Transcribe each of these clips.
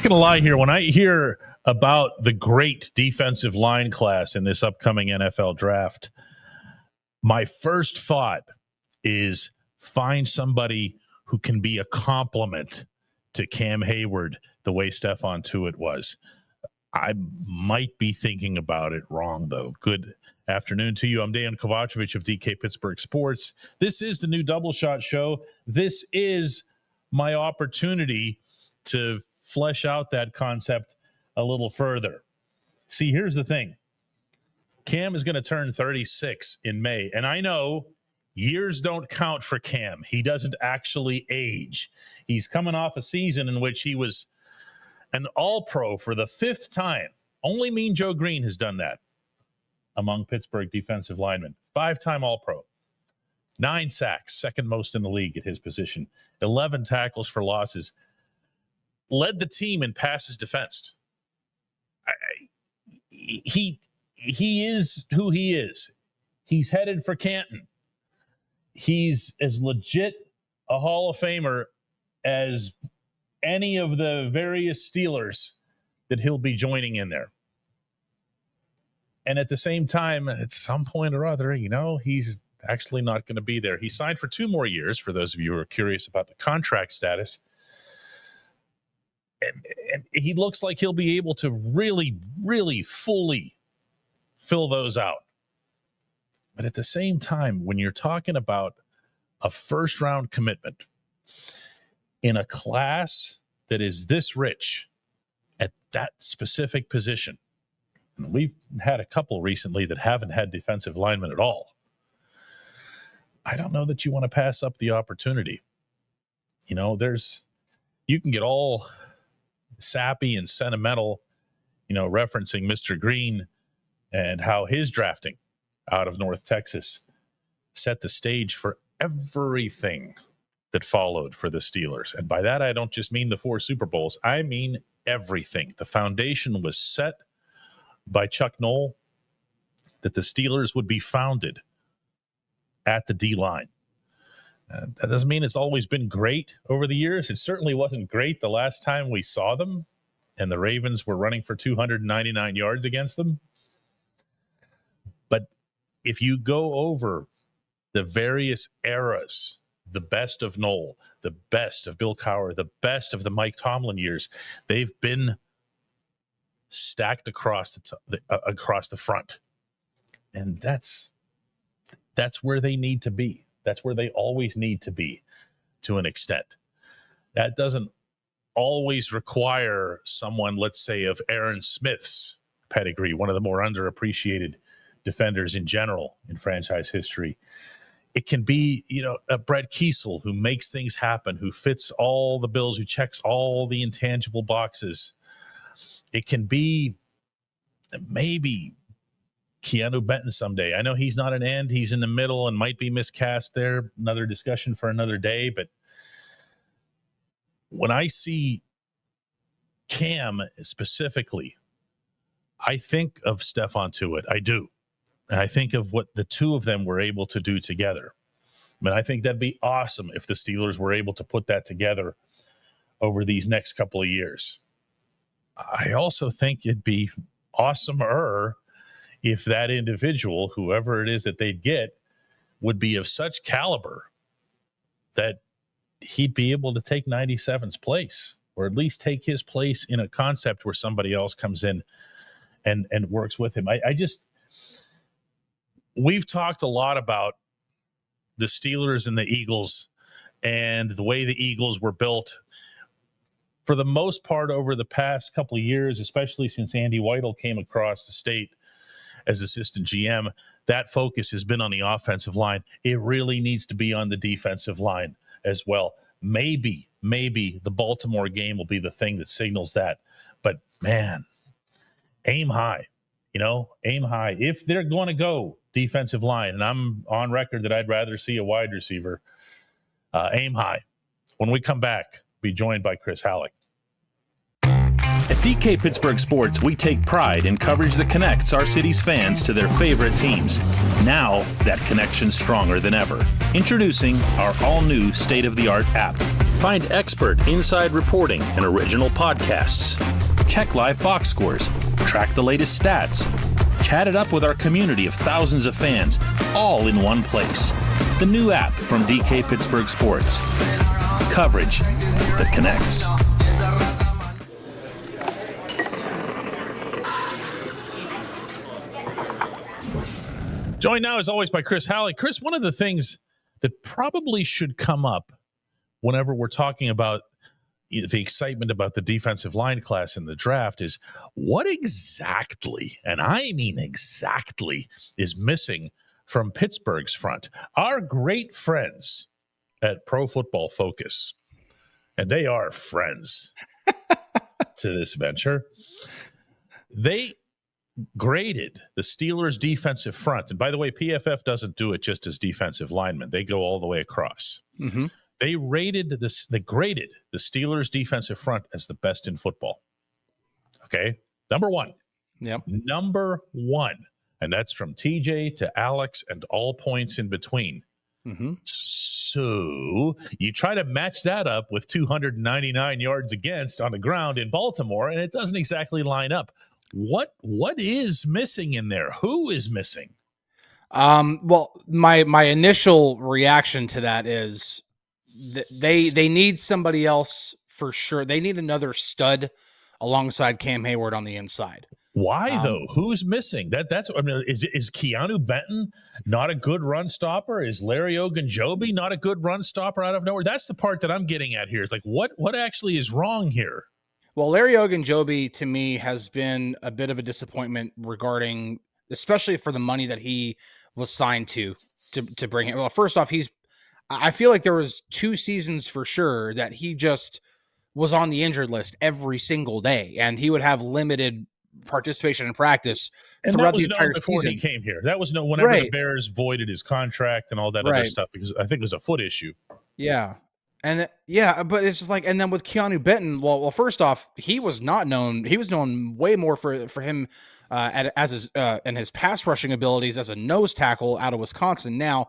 going to lie here. When I hear about the great defensive line class in this upcoming NFL draft, my first thought is find somebody who can be a complement to Cam Heyward the way Stephon Tuitt was. I might be thinking about it wrong, though. Good afternoon to you. I'm Dejan Kovacevic of DK Pittsburgh Sports. This is the new Double Shot Show. This is my opportunity to flesh out that concept a little further. See, here's the thing. Cam is going to turn 36 in May, and I know years don't count for Cam. He doesn't actually age. He's coming off a season in which he was an All-Pro for the fifth time. Only Mean Joe Green has done that among Pittsburgh defensive linemen. 5-time All-Pro. 9 sacks, second most in the league at his position. 11 tackles for losses. Led the team in passes defensed. He is who he is. He's headed for Canton. He's as legit a Hall of Famer as any of the various Steelers that he'll be joining in there. And at the same time, at some point or other, he's actually not going to be there. He signed for 2 more years, for those of you who are curious about the contract status. And he looks like he'll be able to really, really fully fill those out. But at the same time, when you're talking about a first-round commitment in a class that is this rich at that specific position, and we've had a couple recently that haven't had defensive linemen at all, I don't know that you want to pass up the opportunity. You can get all sappy and sentimental, referencing Mr. Green and how his drafting out of North Texas set the stage for everything that followed for the Steelers. And by that, I don't just mean the 4 Super Bowls. I mean everything. The foundation was set by Chuck Noll that the Steelers would be founded at the D-line. That doesn't mean it's always been great over the years. It certainly wasn't great the last time we saw them and the Ravens were running for 299 yards against them. But if you go over the various eras, the best of Noll, the best of Bill Cowher, the best of the Mike Tomlin years, they've been stacked across the front. And that's where they need to be. That's where they always need to be to an extent. That doesn't always require someone, let's say, of Aaron Smith's pedigree, one of the more underappreciated defenders in general in franchise history. It can be, a Brett Kiesel who makes things happen, who fits all the bills, who checks all the intangible boxes. It can be maybe Keanu Benton someday. I know he's not an end. He's in the middle and might be miscast there. Another discussion for another day. But when I see Cam specifically, I think of Stephon Tuitt. I do. And I think of what the two of them were able to do together. I think that'd be awesome if the Steelers were able to put that together over these next couple of years. I also think it'd be awesomer if that individual, whoever it is that they'd get, would be of such caliber that he'd be able to take 97's place, or at least take his place in a concept where somebody else comes in and works with him. We've talked a lot about the Steelers and the Eagles and the way the Eagles were built for the most part over the past couple of years, especially since Andy Weidel came across the state as assistant GM. That focus has been on the offensive line. It really needs to be on the defensive line as well. Maybe the Baltimore game will be the thing that signals that. But, man, aim high. Aim high. If they're going to go defensive line, and I'm on record that I'd rather see a wide receiver, aim high. When we come back, be joined by Chris Halleck. At DK Pittsburgh Sports, we take pride in coverage that connects our city's fans to their favorite teams. Now, that connection's stronger than ever. Introducing our all-new state-of-the-art app. Find expert inside reporting and original podcasts. Check live box scores, track the latest stats, chat it up with our community of thousands of fans, all in one place. The new app from DK Pittsburgh Sports. Coverage that connects. Joined now, as always, by Chris Halley. Chris, one of the things that probably should come up whenever we're talking about the excitement about the defensive line class in the draft is what exactly, and I mean exactly, is missing from Pittsburgh's front. Our great friends at Pro Football Focus, and they are friends to this venture, they graded the Steelers' defensive front. And by the way, PFF doesn't do it just as defensive linemen. They go all the way across. Mm-hmm. They graded the Steelers' defensive front as the best in football. Okay? Number one. Yep. Number one. And that's from TJ to Alex and all points in between. Mm-hmm. So you try to match that up with 299 yards against on the ground in Baltimore, and it doesn't exactly line up. What is missing in there? Who is missing? Well, my initial reaction to that is they need somebody else for sure. They need another stud alongside Cam Heyward on the inside. Why though? Who's missing? That's I mean, is Keanu Benton not a good run stopper? Is Larry Ogunjobi not a good run stopper out of nowhere? That's the part that I'm getting at here. Is like what actually is wrong here? Well, Larry Ogunjobi to me has been a bit of a disappointment regarding, especially for the money that he was signed to bring him. Well, first off, I feel like there was 2 seasons for sure that he just was on the injured list every single day, and he would have limited participation in practice throughout the entire season. He came here. That was whenever the Bears voided his contract and all that other stuff, because I think it was a foot issue. Yeah. And but it's just like, and then with Keanu Benton, well, first off, he was not known. He was known way more for him as his and his pass rushing abilities as a nose tackle out of Wisconsin. Now,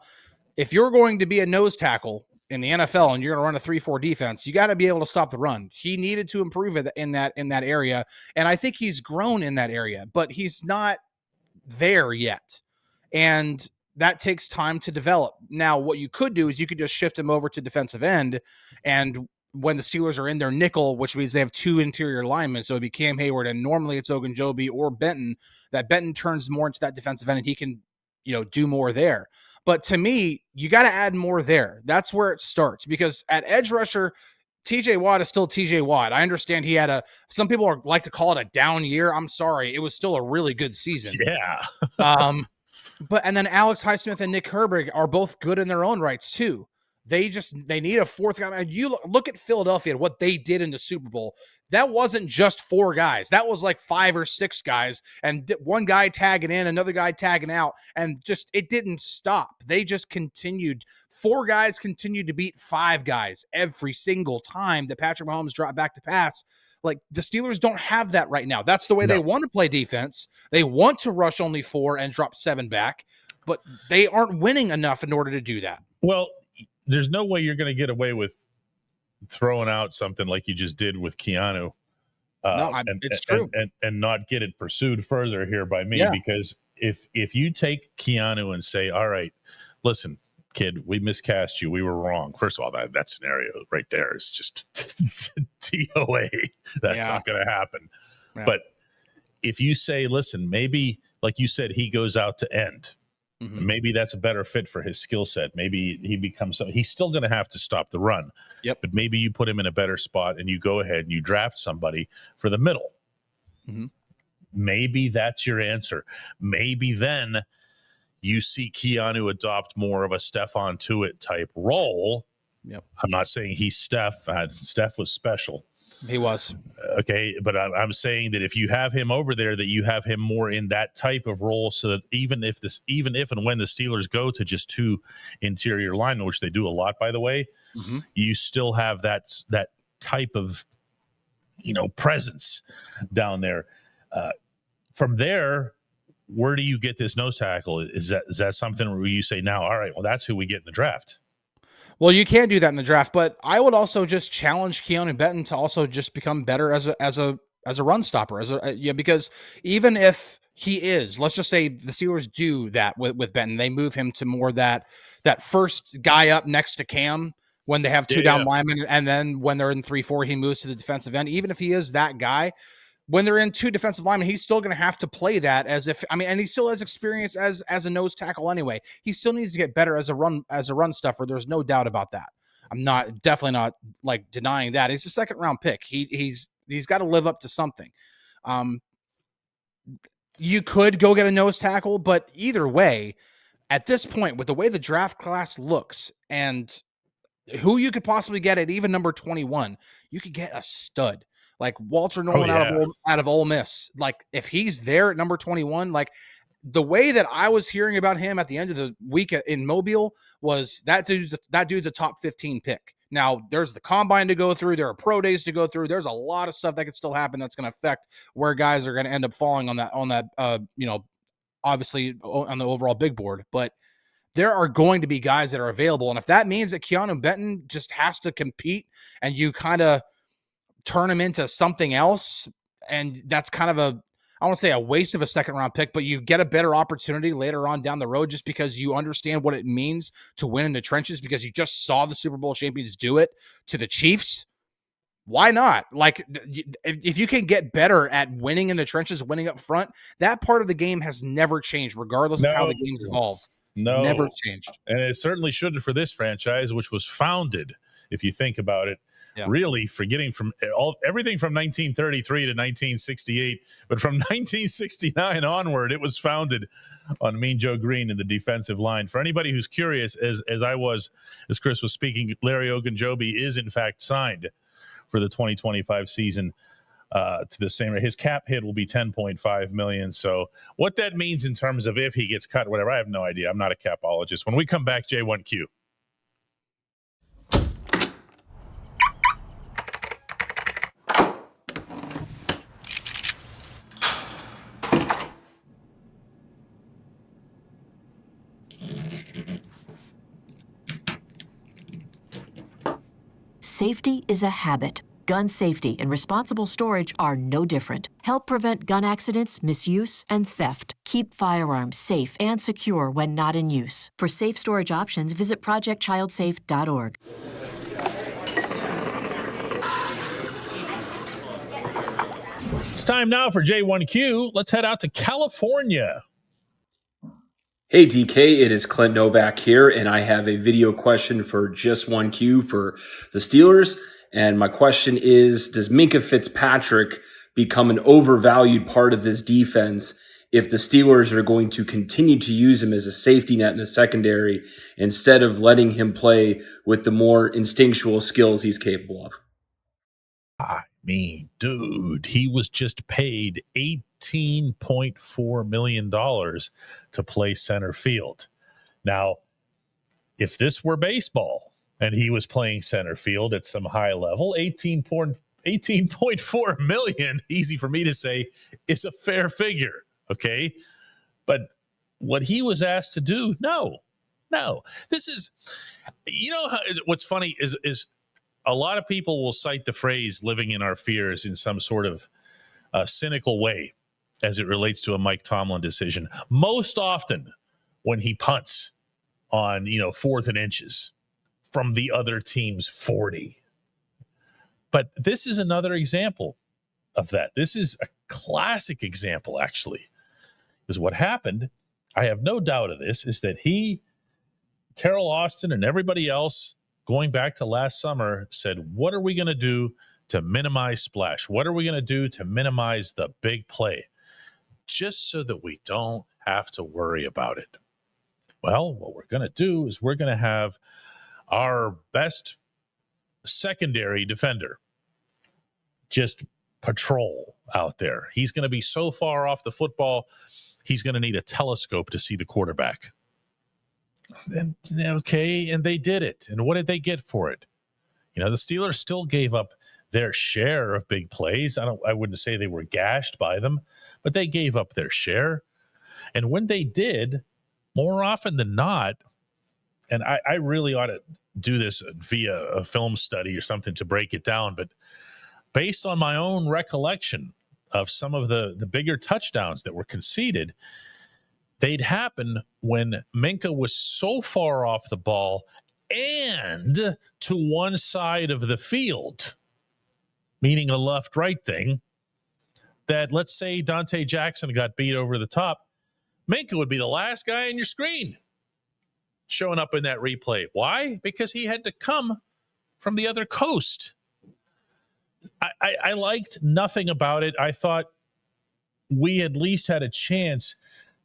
if you're going to be a nose tackle in the NFL and you're going to run a 3-4 defense, you got to be able to stop the run. He needed to improve in that area, and I think he's grown in that area, but he's not there yet. And that takes time to develop. Now, what you could do is you could just shift him over to defensive end, and when the Steelers are in their nickel, which means they have 2 interior linemen, so it'd be Cam Heyward, and normally it's Ogunjobi or Benton, that Benton turns more into that defensive end, and he can, do more there. But to me, you got to add more there. That's where it starts, because at edge rusher, TJ Watt is still TJ Watt. I understand he had some people like to call it a down year. I'm sorry. It was still a really good season. Yeah. And then Alex Highsmith and Nick Herbig are both good in their own rights too. They need a fourth guy. You look at Philadelphia, what they did in the Super Bowl. That wasn't just 4 guys. That was like 5 or 6 guys, and one guy tagging in, another guy tagging out, and just it didn't stop. They just continued. 4 guys continued to beat 5 guys every single time that Patrick Mahomes dropped back to pass. Like, the Steelers don't have that right now. That's the way they want to play defense. They want to rush only 4 and drop 7 back, but they aren't winning enough in order to do that. Well, there's no way you're going to get away with throwing out something like you just did with Keanu. It's true. And not get it pursued further here by me, because if you take Keanu and say, all right, listen, kid, we miscast you. We were wrong. First of all, that scenario right there is just DOA. That's not going to happen. Yeah. But if you say, listen, maybe, like you said, he goes out to end. Mm-hmm. Maybe that's a better fit for his skill set. Maybe he becomes he's still going to have to stop the run. Yep. But maybe you put him in a better spot and you go ahead and you draft somebody for the middle. Mm-hmm. Maybe that's your answer. Maybe then you see Keanu adopt more of a Stephon Tuitt type role. Yep. I'm not saying he's Steph. Steph was special. He was. Okay, but I'm saying that if you have him over there, that you have him more in that type of role, so that even if and when the Steelers go to just 2 interior linemen, which they do a lot, by the way, mm-hmm. you still have that type of presence down there. From there, where do you get this nose tackle? Is that something where you say now, all right, well, that's who we get in the draft? Well, you can do that in the draft, but I would also just challenge Keanu Benton to also just become better as a run stopper, because even if he is, let's just say the Steelers do that with Benton, they move him to more that first guy up next to Cam when they have two down linemen, and then when they're in 3-4, he moves to the defensive end. Even if he is that guy, when they're in two defensive linemen, he's still going to have to play that and he still has experience as a nose tackle anyway. He still needs to get better as a run stuffer. There's no doubt about that. I'm definitely not like denying that. He's a second round pick. He's got to live up to something. You could go get a nose tackle, but either way, at this point, with the way the draft class looks and who you could possibly get at even number 21, you could get a stud like Walter Nolan out of Ole Miss. Like if he's there at number 21, like the way that I was hearing about him at the end of the week in Mobile was that dude's a top 15 pick. Now there's the combine to go through. There are pro days to go through. There's a lot of stuff that could still happen that's going to affect where guys are going to end up falling on that, obviously on the overall big board, but there are going to be guys that are available. And if that means that Keanu Benton just has to compete and you kind of turn him into something else, and that's kind of I won't say a waste of a second round pick, but you get a better opportunity later on down the road just because you understand what it means to win in the trenches because you just saw the Super Bowl champions do it to the Chiefs. Why not? Like if you can get better at winning in the trenches, winning up front, that part of the game has never changed regardless of how the game's evolved. No, never changed. And it certainly shouldn't for this franchise, which was founded, if you think about it, really forgetting from everything from 1933 to 1968, but from 1969 onward, it was founded on Mean Joe Green in the defensive line. For anybody who's curious, as Chris was speaking, Larry Ogunjobi is in fact signed for the 2025 season. To the same rate. His cap hit will be $10.5 million. So what that means in terms of if he gets cut, whatever, I have no idea. I'm not a capologist. When we come back, J1Q. Safety is a habit. Gun safety and responsible storage are no different. Help prevent gun accidents, misuse, and theft. Keep firearms safe and secure when not in use. For safe storage options, visit projectchildsafe.org. It's time now for J1Q. Let's head out to California. Hey DK, it is Clint Novak here, and I have a video question for just 1Q for the Steelers. And my question is, does Minkah Fitzpatrick become an overvalued part of this defense if the Steelers are going to continue to use him as a safety net in the secondary instead of letting him play with the more instinctual skills he's capable of? I mean, dude, he was just paid $18.4 million to play center field. Now, if this were baseball, and he was playing center field at some high level, $18.4 million, easy for me to say, is a fair figure, okay? But what he was asked to do, no. This is, what's funny is a lot of people will cite the phrase living in our fears in some sort of cynical way as it relates to a Mike Tomlin decision. Most often when he punts on, 4th and inches, from the other team's 40. But this is another example of that. This is a classic example, actually. Because what happened, I have no doubt of this, is that Terrell Austin and everybody else, going back to last summer, said, what are we going to do to minimize splash? What are we going to do to minimize the big play? Just so that we don't have to worry about it. Well, what we're going to do is we're going to have our best secondary defender just patrol out there. He's going to be so far off the football, he's going to need a telescope to see the quarterback. And they did it. And what did they get for it? The Steelers still gave up their share of big plays. I wouldn't say they were gashed by them, but they gave up their share. And when they did, more often than not, and I really ought to do this via a film study or something to break it down, but based on my own recollection of some of the bigger touchdowns that were conceded, they'd happen when Minkah was so far off the ball and to one side of the field, meaning a left-right thing, that let's say Dante Jackson got beat over the top, Minkah would be the last guy on your screen showing up in that replay. Why? Because he had to come from the other coast. I liked nothing about it. I thought we at least had a chance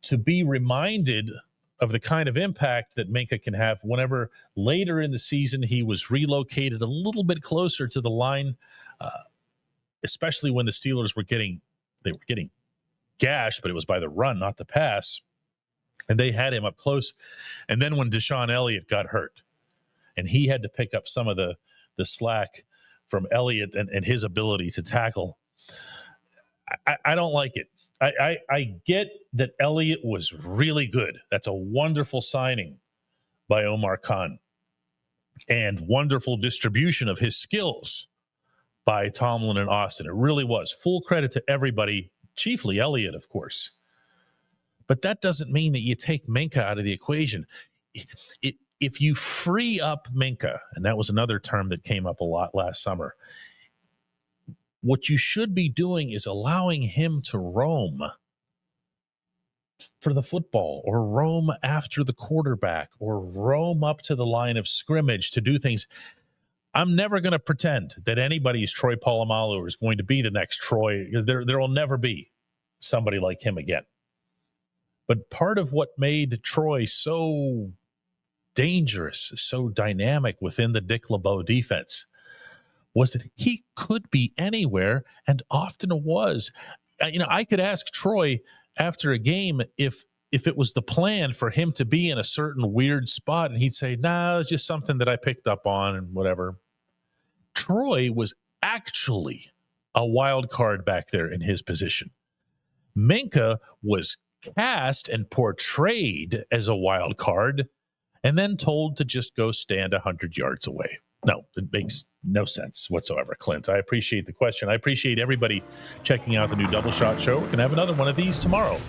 to be reminded of the kind of impact that Minkah can have whenever later in the season he was relocated a little bit closer to the line, especially when the Steelers were getting gashed, but it was by the run, not the pass. And they had him up close. And then when Deshaun Elliott got hurt and he had to pick up some of the slack from Elliott and his ability to tackle, I don't like it. I get that Elliott was really good. That's a wonderful signing by Omar Khan and wonderful distribution of his skills by Tomlin and Austin. It really was. Full credit to everybody, chiefly Elliott, of course. But that doesn't mean that you take Minkah out of the equation. If you free up Minkah, and that was another term that came up a lot last summer, what you should be doing is allowing him to roam for the football, or roam after the quarterback, or roam up to the line of scrimmage to do things. I'm never going to pretend that anybody's Troy Polamalu is going to be the next Troy, because there will never be somebody like him again. But part of what made Troy so dangerous, so dynamic within the Dick LeBeau defense was that he could be anywhere, and often was. I could ask Troy after a game if it was the plan for him to be in a certain weird spot, and he'd say, "Nah, it's just something that I picked up on and whatever." Troy was actually a wild card back there in his position. Minkah was cast and portrayed as a wild card and then told to just go stand 100 yards away. No, it makes no sense whatsoever, Clint. I appreciate the question. I appreciate everybody checking out the new Double Shot Show. We're going to have another one of these tomorrow.